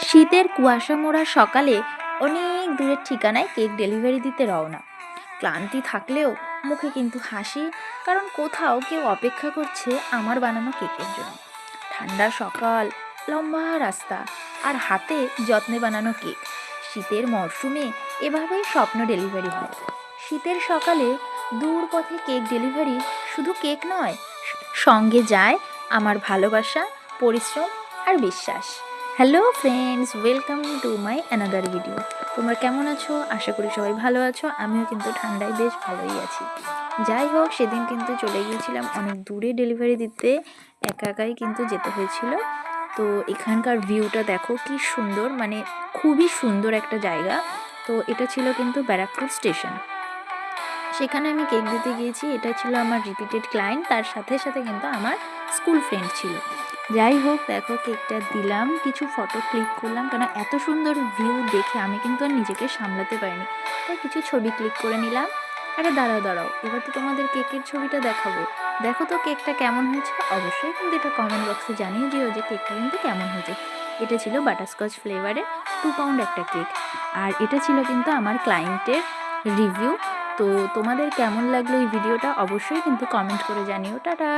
শীতের কুয়াশা মোড়া সকালে অনেক দূরের ঠিকানায় কেক ডেলিভারি দিতে রওনা। ক্লান্তি থাকলেও মুখে কিন্তু হাসি, কারণ কোথাও কেউ অপেক্ষা করছে আমার বানানো কেকের জন্য। ঠান্ডা সকাল, লম্বা রাস্তা, আর হাতে যত্নে বানানো কেক। শীতের মরশুমে এভাবেই স্বপ্ন ডেলিভারি হয়। শীতের সকালে দূর পথে কেক ডেলিভারি শুধু কেক নয়, সঙ্গে যায় আমার ভালোবাসা, পরিশ্রম আর বিশ্বাস। Hello friends, welcome to my another video. তোমরা কেমন আছো? আশা করি সবাই ভালো আছো। আমিও কিন্তু ঠান্ডায় বেশ ভালোই আছি। যাই হোক, সেদিন কিন্তু চলে গিয়েছিলাম অনেক দূরে ডেলিভারি দিতে। একা একাই কিন্তু যেতে হয়েছিল। তো এখানকার ভিউটা দেখো কি সুন্দর, মানে খুবই সুন্দর একটা জায়গা। তো এটা ছিল কিন্তু ব্যারাকপুর স্টেশন। সেখানে আমি কেক দিতে গিয়েছি। এটা ছিল আমার রিপিটেড ক্লায়েন্ট, তার সাথে সাথে কিন্তু আমার স্কুল ফ্রেন্ড ছিল। যাই হোক, দেখো কেকটা দিলাম, কিছু ফটো ক্লিক করলাম, কেন এত সুন্দর ভিউ দেখে আমি কিন্তু আর নিজেকে সামলাতে পারিনি, তাই কিছু ছবি ক্লিক করে নিলাম। আরে দাঁড়াও দাঁড়াও, এবার তো তোমাদের কেকের ছবিটা দেখাবো। দেখো তো কেকটা কেমন হয়েছে, অবশ্যই কিন্তু এটা কমেন্ট বক্সে জানিয়ে দিও যে কেকটা কিন্তু কেমন হয়েছে। এটা ছিল বাটারস্কচ ফ্লেভারে 2 পাউন্ড একটা কেক। আর এটা ছিল কিন্তু আমার ক্লায়েন্টের রিভিউ। তো তোমাদের কেমন লাগলো এই ভিডিওটা অবশ্যই কিন্তু কমেন্ট করে জানিও। টাটা।